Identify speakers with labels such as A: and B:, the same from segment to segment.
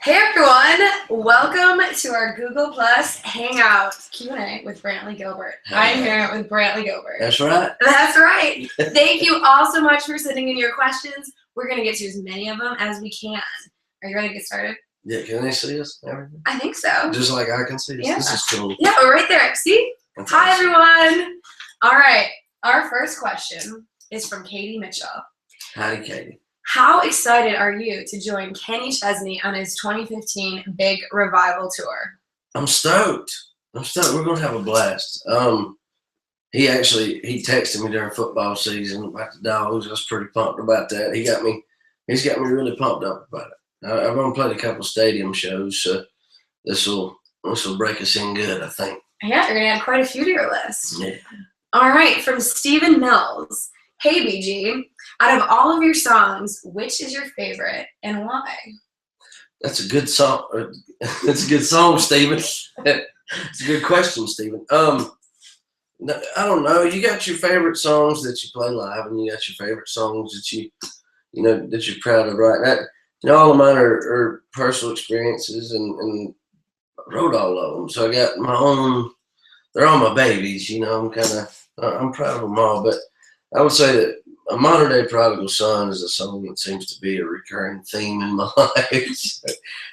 A: Hey everyone, welcome to our Google Plus Hangout Q&A with Brantley Gilbert. I'm here with Brantley Gilbert.
B: That's right.
A: That's right. Thank you all so much for sending in your questions. We're going to get to as many of them as we can. Are you ready to get started?
B: Yeah, can they see us? Everything?
A: I think so.
B: Just like I can see us.
A: Yeah.
B: This is cool.
A: Yeah, we're right there. See?
B: That's
A: Hi
B: awesome.
A: everyone. All right, our first question is from Katie Mitchell.
B: Howdy, Katie.
A: How excited are you to join Kenny Chesney on his 2015 Big Revival Tour?
B: I'm stoked. We're gonna have a blast. He texted me during football season about the Dogs. I was pretty pumped about that. He's got me really pumped up about it. I've only played a couple stadium shows, so this will break us in good, I think.
A: Yeah, you're gonna add quite a few to your list.
B: Yeah.
A: All right, from Stephen Mills. Hey BG, out of all of your songs, which is your favorite and why?
B: That's a good song. That's a good song, Stephen. It's a good question, Stephen. I don't know. You got your favorite songs that you play live, and you got your favorite songs that that you're proud of, right? All of mine are personal experiences, and I wrote all of them. So I got my own. They're all my babies. I'm proud of them all, but I would say that A Modern Day Prodigal Son is a song that seems to be a recurring theme in my life. So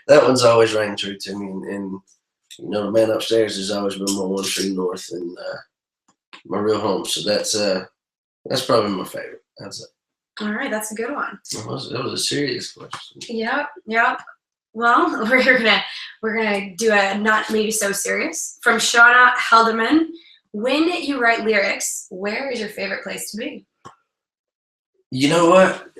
B: that one's always rang true to me. And the man upstairs has always been my one true north and my real home. So that's probably my favorite. That's it.
A: All right, that's a good one.
B: That was a serious question.
A: Yep. Well, we're gonna do a not maybe so serious from Shauna Helderman. When you write lyrics, where is your favorite place to be?
B: You know what?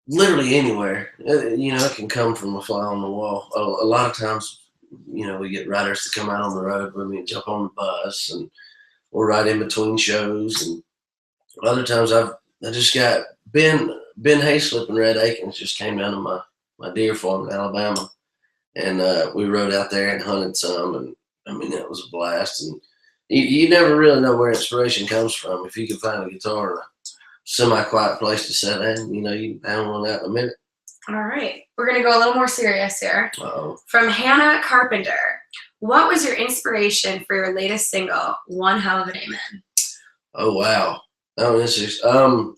B: Literally anywhere. It can come from a fly on the wall. A lot of times, we get writers to come out on the road with me and jump on the bus, and we'll write in between shows. And other times, I just got Ben Hayslip and Red Akins just came down to my deer farm in Alabama, and we rode out there and hunted some, and it was a blast. And you never really know where inspiration comes from. If you can find a guitar in a semi-quiet place to sit in, you can pound one out in a minute.
A: All right, we're gonna go a little more serious here.
B: Uh-oh.
A: From Hannah Carpenter, what was your inspiration for your latest single, One Hell of an Amen?
B: Oh wow! Oh, this is one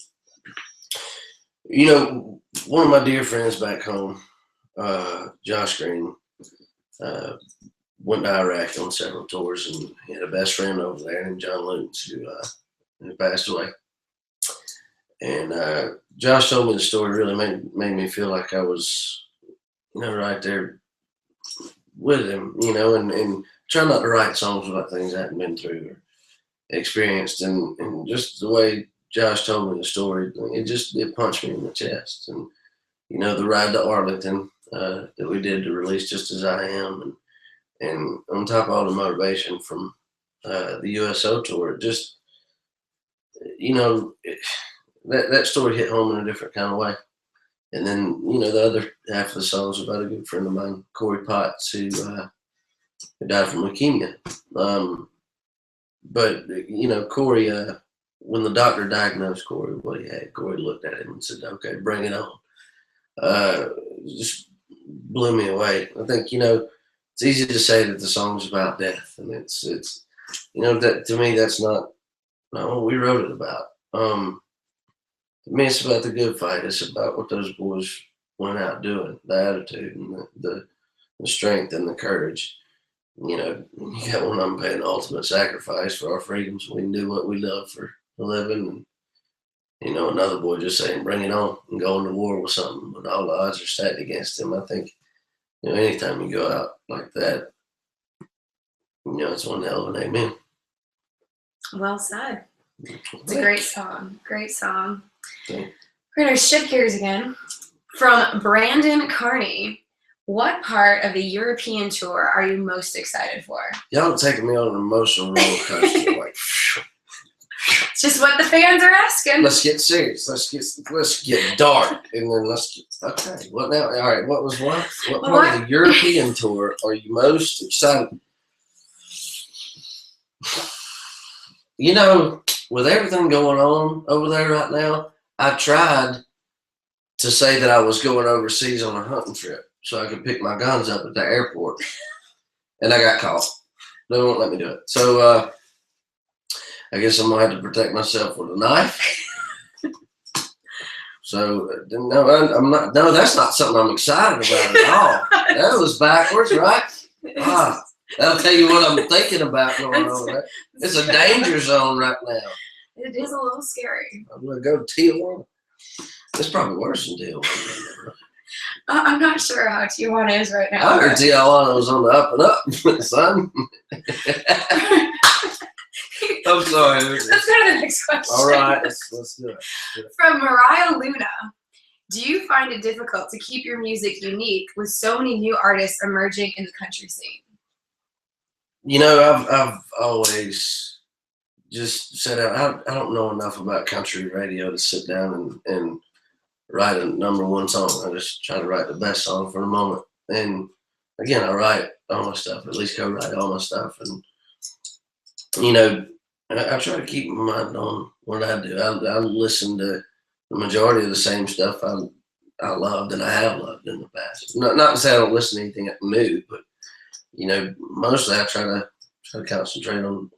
B: of my dear friends back home, Josh Green, went to Iraq on several tours, and he had a best friend over there named John Lutz who passed away. And Josh told me the story really made me feel like I was, right there with him, and try not to write songs about things I hadn't been through or experienced. And just the way Josh told me the story, it punched me in the chest. And, the ride to Arlington that we did to release Just As I Am, and on top of all the motivation from the USO tour, just, that story hit home in a different kind of way. And then, the other half of the song was about a good friend of mine, Corey Potts, who died from leukemia. But Corey, when the doctor diagnosed Corey what he had, Corey looked at him and said, "Okay, bring it on." Just blew me away. I think, it's easy to say that the song's about death, and it's that to me that's not what we wrote it about. To me, it's about the good fight. It's about what those boys went out doing, the attitude and the strength and the courage. You got one of them paying the ultimate sacrifice for our freedoms. We can do what we love for a living, and another boy just saying, "Bring it on," and going to war with something when all the odds are stacked against him. I think, anytime you go out like that, it's one hell of an amen.
A: Well said. It's a great song. Great song.
B: Yeah.
A: We're going to shift gears again. From Brandon Carney, what part of the European tour are you most excited for?
B: Y'all are taking me on an emotional roller coaster. Like,
A: it's just what the fans are asking.
B: Let's get serious. Let's get dark, and then okay. What now? All right. What part of the European tour are you most excited? With everything going on over there right now, I tried to say that I was going overseas on a hunting trip. so I could pick my guns up at the airport, and I got caught. They won't let me do it. So I guess I'm gonna have to protect myself with a knife. So no, I'm not. No, that's not something I'm excited about at all. That was backwards, right? Ah, that'll tell you what I'm thinking about going on there. It's a danger zone right now.
A: It is a little scary.
B: I'm gonna go to Tijuana. It's probably worse than Tijuana.
A: I'm not sure how Tijuana is right now.
B: I heard Tijuana was on the up and up, son. I'm sorry.
A: Let's go to the next question.
B: All right, let's do it.
A: From Mariah Luna, do you find it difficult to keep your music unique with so many new artists emerging in the country scene?
B: You know, I've always just said I don't know enough about country radio to sit down and write a #1 song. I just try to write the best song for the moment. And again, I write all my stuff, at least co-write all my stuff. And, you know, I try to keep my mind on what I do. I listen to the majority of the same stuff I loved and I have loved in the past. Not to say I don't listen to anything new, but, you know, mostly I try to concentrate on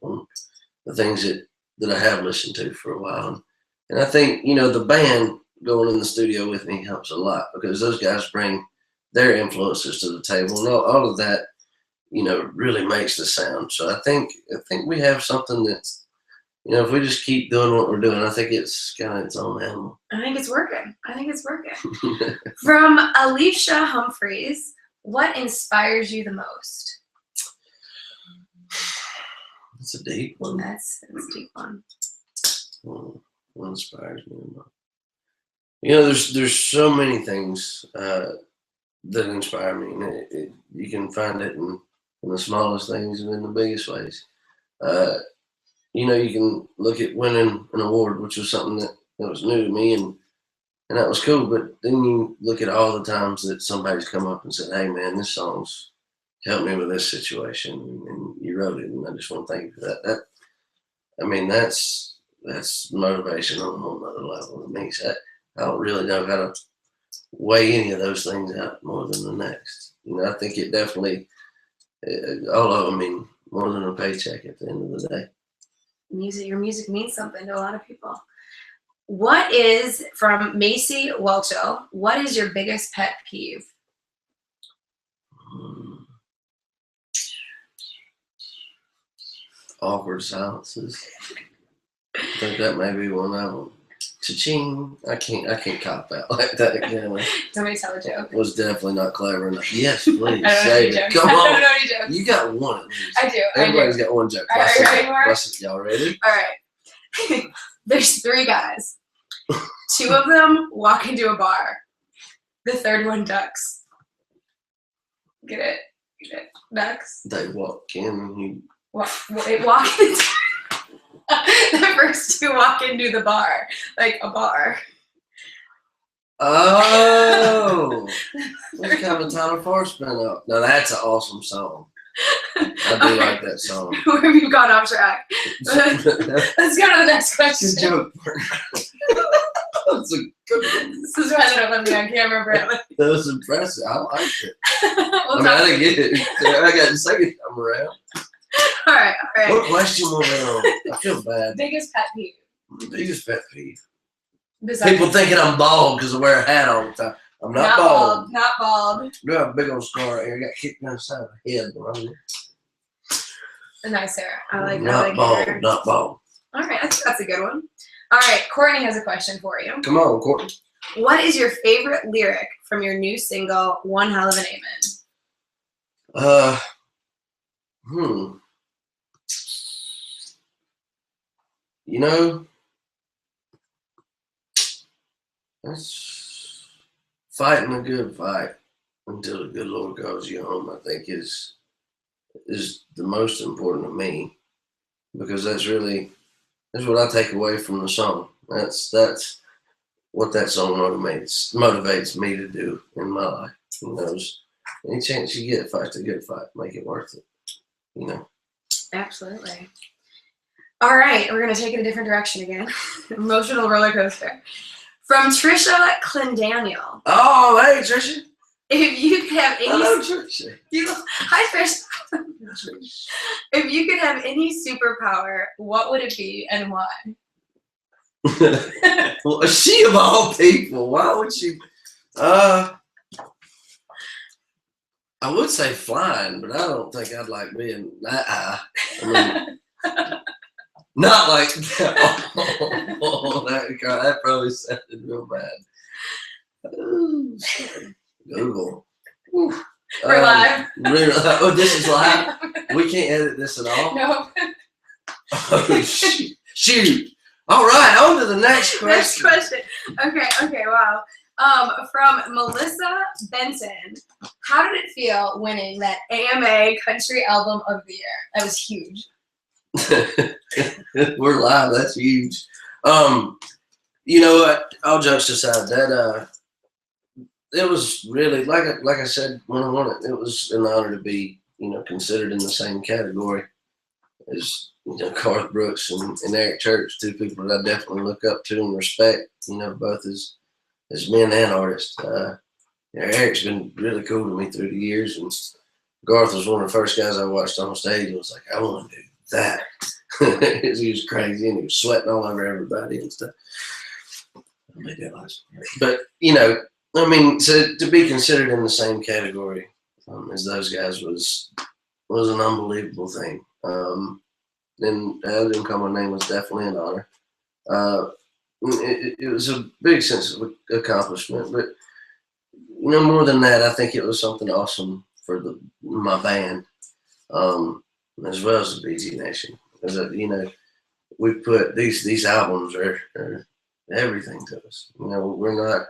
B: the things that I have listened to for a while. And I think, you know, the band going in the studio with me helps a lot because those guys bring their influences to the table, and all of that, you know, really makes the sound. So I think we have something that's, you know, if we just keep doing what we're doing, I think it's kind of its own animal.
A: I think it's working. From Alicia Humphreys, what inspires you the most?
B: It's a deep one.
A: That's a deep one.
B: What inspires me the most? You know, there's so many things that inspire me. And you can find it in the smallest things and in the biggest ways. You know, you can look at winning an award, which was something that was new to me, and that was cool. But then you look at all the times that somebody's come up and said, "Hey, man, this song's helped me with this situation," and you wrote it, and I just want to thank you for that. I mean, that's motivation on a whole nother level to me. So I don't really know how to weigh any of those things out more than the next. You know, I think it definitely, all of them mean more than a paycheck at the end of the day.
A: Your music means something to a lot of people. What is, from Macy Welchel, what is your biggest pet peeve?
B: Awkward silences. I think that may be one of them. Cha-ching. I can't cop out like that again.
A: Somebody tell a joke.
B: It was definitely not clever enough. Yes, please.
A: I don't know
B: Say
A: any
B: it.
A: jokes.
B: Come
A: I
B: on.
A: don't know any jokes.
B: You got one at least.
A: I do.
B: Everybody's got one joke.
A: Are you ready for
B: it? Y'all ready?
A: All right. There's 3 guys. 2 of them walk into a bar. The third one ducks. Get it? Ducks.
B: They walk in and you.
A: They walk into. The first 2 walk into the bar, like a bar.
B: Oh, it's kind of Tyler Force been up. No, that's an awesome song. I do like that song.
A: We've gone off track. Let's go to the next question.
B: Good joke. That's a good one.
A: This is why they don't let me on camera, Brantley.
B: That was impressive. I liked it.
A: I
B: didn't get it. I got the second time around.
A: All right.
B: What question were we on? I feel bad.
A: Biggest pet peeve.
B: Biggest pet peeve.
A: Besides
B: People thinking I'm bald because I wear a hat all the time. I'm not bald.
A: Not bald.
B: I do have a big old scar right here. I got kicked in the side of the head.
A: Nice hair. I like that.
B: Not bald.
A: Hair.
B: Not bald.
A: All right. That's a good one. All right. Courtney has a question for you.
B: Come on, Courtney.
A: What is your favorite lyric from your new single, One Hell of an Amen?
B: You know, that's fighting a good fight until the good Lord calls you home, I think is the most important to me, because that's what I take away from the song. That's what that song motivates me to do in my life. You know, any chance you get, fight the good fight, make it worth it. You know.
A: Absolutely. All right, we're gonna take it a different direction again. Emotional roller coaster. From Trisha Clendaniel.
B: Oh, hey, Trisha.
A: If you could have any,
B: Hello, Tracy.
A: hi Trish. If you could have any superpower, what would it be and why?
B: Well, she of all people, why would she? I would say flying, but I don't think I'd like being that high. I mean, not like that. Oh, that probably sounded real bad. Ooh, Google. Ooh.
A: We're live.
B: Oh, this is live. We can't edit this at all.
A: No.
B: Oh, shoot. All right, on to the next question.
A: Next question. Okay, wow. From Melissa Benson, how did it feel winning that AMA Country Album of the Year? That was huge.
B: We're live. That's huge. You know what? All jokes aside, that it was really like I said when I won it. It was an honor to be considered in the same category as Garth Brooks and Eric Church, two people that I definitely look up to and respect. Both as men and artists. Eric's been really cool to me through the years, and Garth was one of the first guys I watched on stage. I was like, I want to do that. He was crazy, and he was sweating all over everybody and stuff. But so to be considered in the same category as those guys was an unbelievable thing. And having them call my name was definitely an honor. It was a big sense of accomplishment, but more than that, I think it was something awesome for my band, as well as the BG Nation, because we put these albums are everything to us. We're not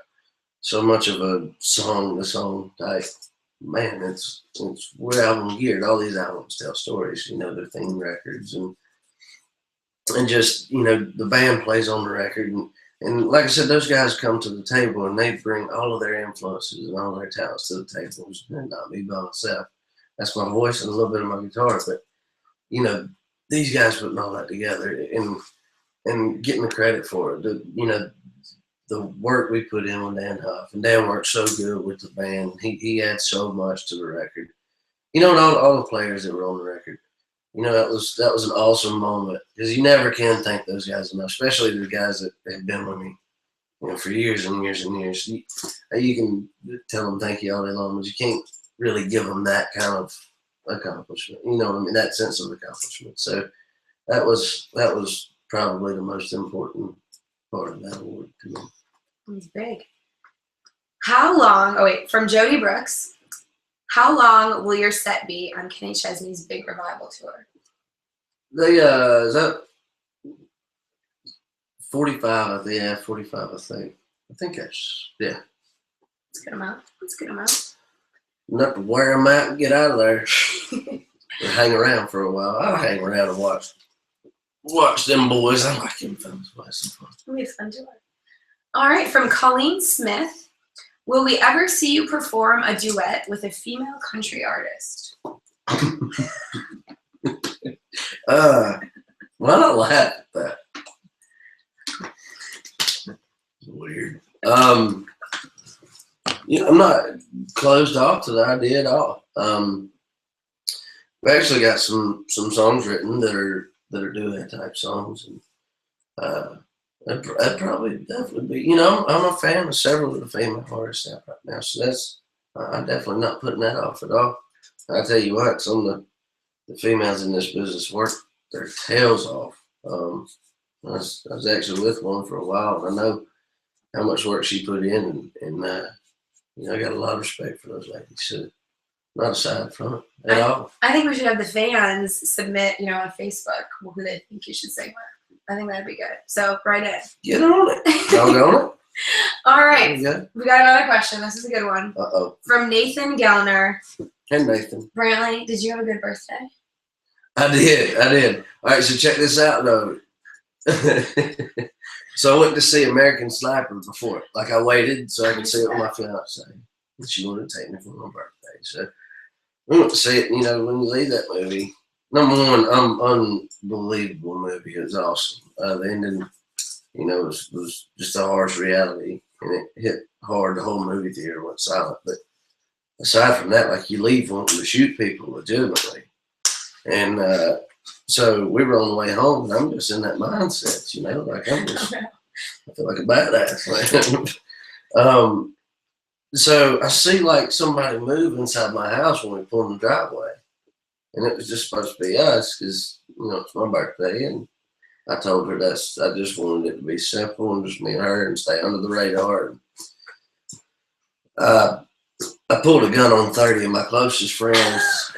B: so much of a song type man. We're album geared. All these albums tell stories. They're theme records and just the band plays on the record, and like I said, those guys come to the table and they bring all of their influences and all their talents to the table. And not me by myself. That's my voice and a little bit of my guitar, but these guys putting all that together and getting the credit for it. The work we put in with Dan Huff, and Dan worked so good with the band. He adds so much to the record. And all the players that were on the record. That was an awesome moment, because you never can thank those guys enough, especially the guys that have been with me, for years and years and years. You can tell them thank you all day long, but you can't really give them that kind of accomplishment. That sense of accomplishment. So that was probably the most important part of that award to me.
A: It's big. How long? Oh wait, from Jody Brooks. How long will your set be on Kenny Chesney's big revival tour?
B: They is that 45? Yeah, 45. I think that's
A: That's a good amount.
B: Enough to wear them out and get out of there. Or hang around for a while. I'll hang around and watch them boys. I like them fellas.
A: It'll be fun to watch. All right, from Colleen Smith. Will we ever see you perform a duet with a female country artist?
B: Why not laugh at that? Weird. I'm not closed off to the idea at all. We actually got some songs written that are duet type songs, and that'd probably definitely be. I'm a fan of several of the female artists out right now, so I'm definitely not putting that off at all. I tell you what, some of the females in this business work their tails off. I was actually with one for a while, and I know how much work she put in, and I got a lot of respect for those ladies. So not aside from it at all.
A: I think we should have the fans submit, on Facebook who they think you should sing with. I think that'd be good. So write it.
B: Get on it. Y'all on it.
A: All right. We got another question. This is a good one.
B: Uh-oh.
A: From Nathan Gellner.
B: Hey, Nathan.
A: Brantley, did you have a good birthday?
B: I did. All right, so check this out, though. So I went to see American Sniper before. Like, I waited so I could see it with my fiance. And she wanted to take me for my birthday. So we went to see it. When you leave that movie, number one, unbelievable movie. It was awesome. The ending, was just a harsh reality, and it hit hard. The whole movie theater went silent. But aside from that, like you leave wanting to shoot people legitimately. And so we were on the way home, and I'm just in that mindset, you know, like I feel like a badass. So I see like somebody move inside my house when we pull in the driveway, and it was just supposed to be us because you know it's my birthday, and I told her I just wanted it to be simple and just me and her and stay under the radar. And, I pulled a gun on 30 of my closest friends.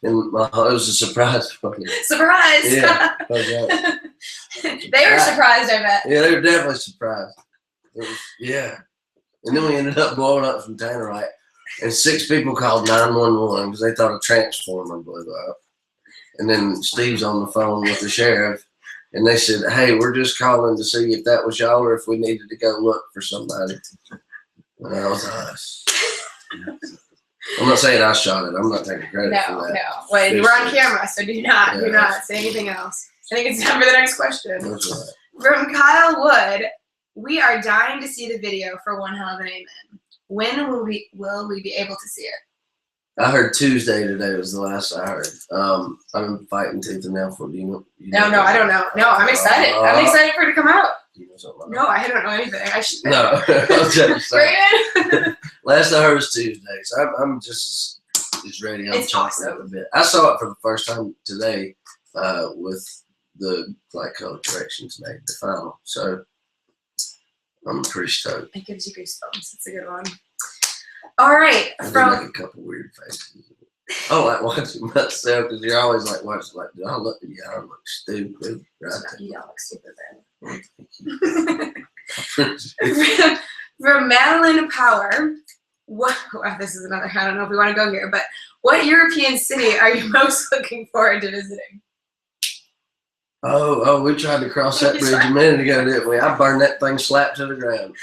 B: And it was a surprise for me.
A: Surprise!
B: Yeah.
A: They were surprised, I bet.
B: Yeah, they were definitely surprised. Yeah. And then we ended up blowing up some tannerite. And 6 people called 911 because they thought a transformer blew up. And then Steve's on the phone with the sheriff. And they said, hey, we're just calling to see if that was y'all or if we needed to go look for somebody. And that was us. I'm not saying I shot it. I'm not taking credit for that.
A: No. Wait, we're on camera, so do not say anything else. I think it's time for the next question.
B: That's right.
A: From Kyle Wood, we are dying to see the video for One Hell of an Amen. When will we be able to see it?
B: I heard Tuesday today was the last I heard. I've been fighting tooth and nail for you.
A: No, I don't know. No, I'm excited. I'm excited for it to come out.
B: You know something
A: No, I don't know anything. I should
B: know. No, I'll just say.
A: Brandon?
B: Last I heard was Tuesday, so I'm just as ready. I'm chomping up a bit. I saw it for the first time today with the color corrections made, the final. So I'm pretty stoked.
A: It gives you goosebumps. It's a good one. All right.
B: I did make a couple weird faces. Oh, like watching myself because you're always like watching like, do I look stupid? Right?
A: You don't look stupid,
B: Well,
A: then. From Madeline Power, this is another, I don't know if we want to go here, but what European city are you most looking forward to visiting?
B: Oh, we tried to cross that bridge a minute ago, didn't we? I burned that thing slapped to the ground.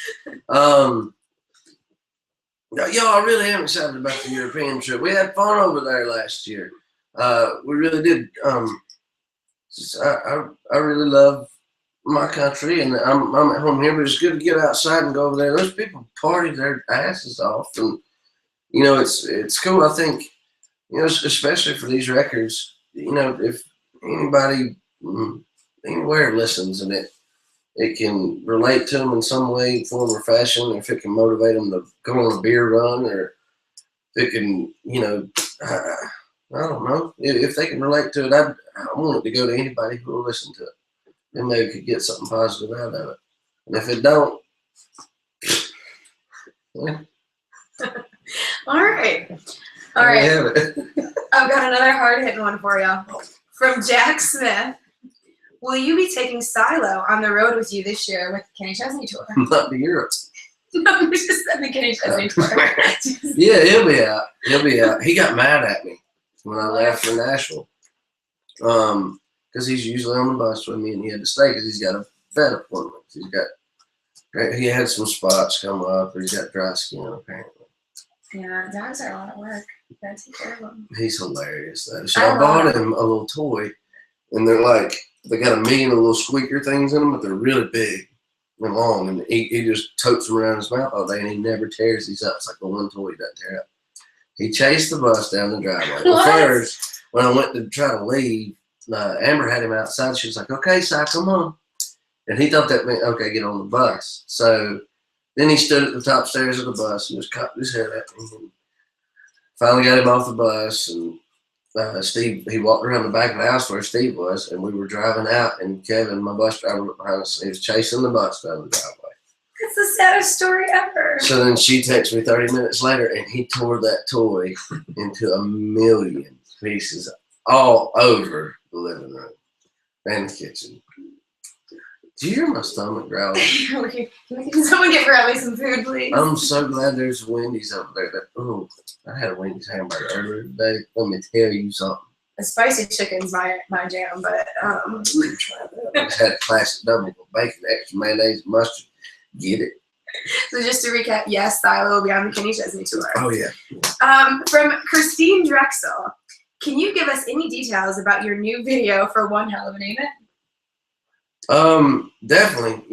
B: I really am excited about the European trip. We had fun over there last year. We really did. I really love my country, and I'm at home here, but it's good to get outside and go over there. Those people party their asses off, and you know it's cool. I think especially for these records, if anybody anywhere listens and it can relate to them in some way, form, or fashion, if it can motivate them to go on a beer run, or if it can, I don't know, if they can relate to it, I want it to go to anybody who will listen to it. Then maybe could get something positive out of it. And if it don't, yeah.
A: All right. I've got another hard-hitting one for you. From Jack Smith. Will you be taking Silo on the road with you this year with the Kenny Chesney tour?
B: Not to Europe.
A: No, we just said the Kenny Chesney tour.
B: Yeah, he'll be out. He got mad at me when I left for Nashville. Because he's usually on the bus with me, and he had to stay because he's got a vet appointment. He had some spots come up, or he's got dry skin apparently.
A: Yeah, dogs are a lot of work. You gotta take care of them.
B: He's hilarious though. So I bought him a little toy, and they're like, they got a million of little squeaker things in them, but they're really big and long, and he just totes them around his mouth all day, and he never tears these up. It's like the one toy he doesn't tear up. He chased the bus down the driveway. Well, first, when I went to try to leave, Amber had him outside. She was like, okay, Si, come on. And he thought that meant, okay, get on the bus. So then he stood at the top stairs of the bus and just cocked his head at me. And finally got him off the bus, and Steve, he walked around the back of the house where Steve was, and we were driving out, and Kevin, my bus driver, looked behind us, and he was chasing the bus down the driveway.
A: It's the saddest story ever.
B: So then she texted me 30 minutes later, and he tore that toy into a million pieces all over the living room and the kitchen. Do you hear my stomach growling?
A: Can someone get Bradley some food, please?
B: I'm so glad there's Wendy's over there. I had a Wendy's hamburger earlier today. Let me tell you something.
A: The spicy chicken's my jam, but
B: I had a classic double with bacon, extra mayonnaise, and mustard. Get it?
A: So just to recap, yes, Silo will be on the Kenny Chesney tour.
B: Oh yeah.
A: From Christine Drexel, can you give us any details about your new video for One Hell of an Amen?
B: Definitely.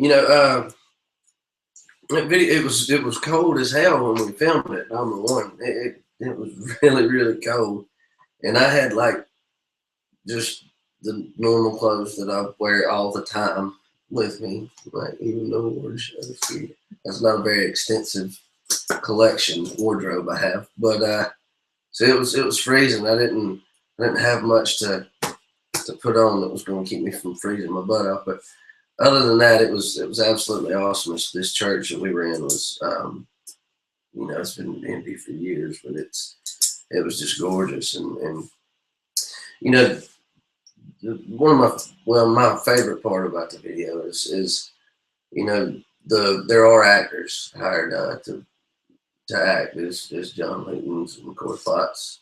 B: It was cold as hell when we filmed it. Number one, it was really really cold, and I had like just the normal clothes that I wear all the time with me, like even no wardrobe. That's not a very extensive collection wardrobe I have, but so it was freezing. I didn't have much to put on that was going to keep me from freezing my butt off. But other than that, it was absolutely awesome. This church that we were in was, it's been empty for years, but it was just gorgeous. And my favorite part about the video is there are actors hired to act. There's John Newton's and Corey Potts,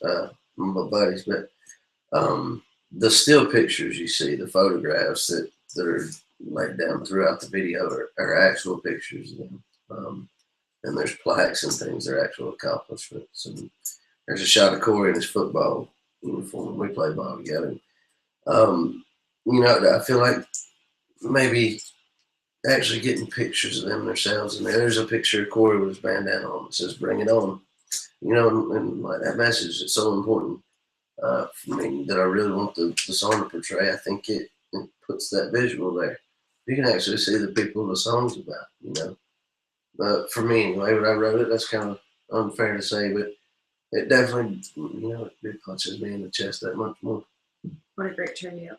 B: my buddies, but the still pictures you see, the photographs that are laid down throughout the video are actual pictures of them. And there's plaques and things, they're actual accomplishments. And there's a shot of Corey in his football uniform. We play ball together. I feel like maybe actually getting pictures of them themselves. And there's a picture of Corey with his bandana on that says "Bring it on." And like that message is so important for me that I really want the song to portray. I think it puts that visual there. You can actually see the people the song's about. For me anyway, when I wrote it, that's kind of unfair to say, but it definitely, it punches me in the chest that much more.
A: What a great tribute.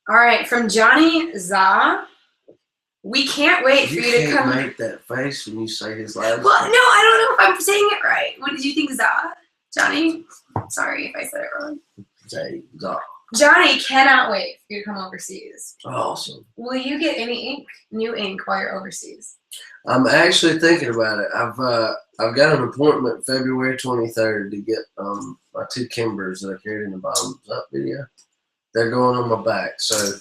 A: All right, from Johnny Za. We can't wait for you to come.
B: You can't make that face when you say his last name.
A: Well, no, I don't know if I'm saying it right. What did you think, Za? Johnny? Sorry if I said it wrong.
B: Say Za.
A: Johnny cannot wait for you to come overseas.
B: Awesome.
A: Will you get any new ink while you're overseas?
B: I'm actually thinking about it. I've got an appointment February 23rd to get my 2 Kimbers that I carried in the bottoms up video. They're going on my back, so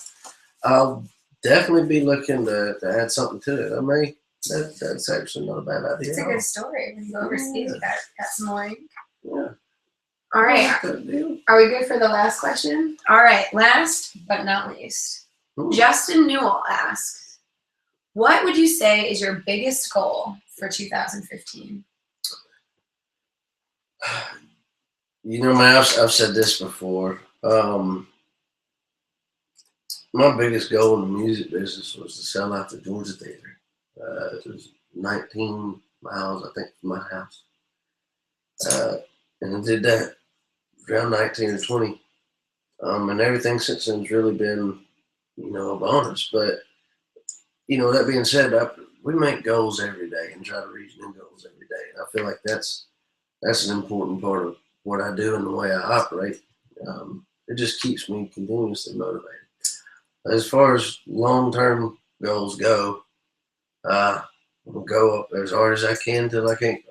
B: I'll definitely be looking to add something to it. That's actually not a bad idea.
A: It's a good story. When you go overseas, you got some more ink.
B: Yeah.
A: All right. Are we good for the last question? All right. Last but not least, Justin Newell asks, what would you say is your biggest goal for 2015?
B: Man, I've said this before. My biggest goal in the music business was to sell out the Georgia Theater. It was 19 miles, I think, from my house. And I did that around 19 or 20. And everything since then has really been, a bonus. But, that being said, we make goals every day and try to reach new goals every day. And I feel like that's an important part of what I do and the way I operate. It just keeps me continuously motivated. As far as long-term goals go, I'll go up as hard as I can until I can't.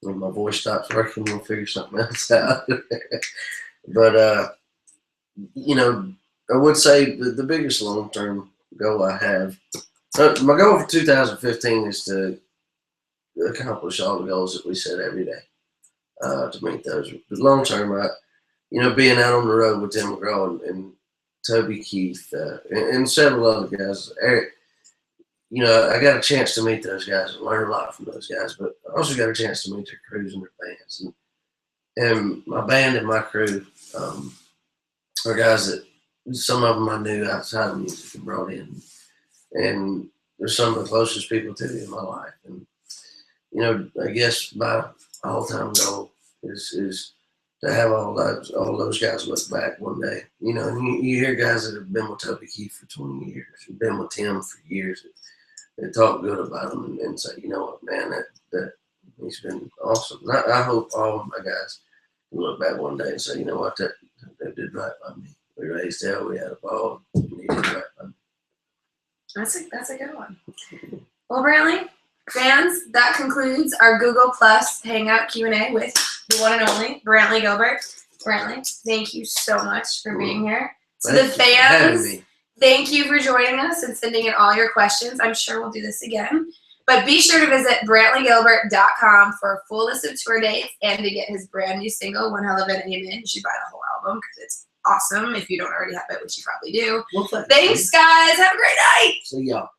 B: When my voice stops working, we'll figure something else out. But, I would say the biggest long-term goal I have, my goal for 2015 is to accomplish all the goals that we set every day, to meet those. But long-term, being out on the road with Tim McGraw and Toby Keith, and several other guys. Eric, I got a chance to meet those guys and learn a lot from those guys, but I also got a chance to meet their crews and their bands. And my band and my crew are guys that some of them I knew outside of music and brought in. And they're some of the closest people to me in my life. And, I guess my all-time goal is to have all those guys look back one day. And you hear guys that have been with Toby Keith for 20 years, who've been with Tim for years, they talk good about him and say, you know what, man, that he's been awesome. And I hope all of my guys can look back one day and say, you know what, they did right by me. We raised hell, we had a ball, and he did right by me.
A: That's a good one. Well, Brantley, fans, that concludes our Google Plus Hangout Q&A with the one and only Brantley Gilbert. Brantley, thank you so much for being here. To the fans, thank you for joining us and sending in all your questions. I'm sure we'll do this again. But be sure to visit BrantleyGilbert.com for a full list of tour dates and to get his brand new single, One Hell of an Amen. You should buy the whole album because it's awesome if you don't already have it, which you probably do.
B: Well,
A: thanks, guys. Have a great night.
B: See y'all.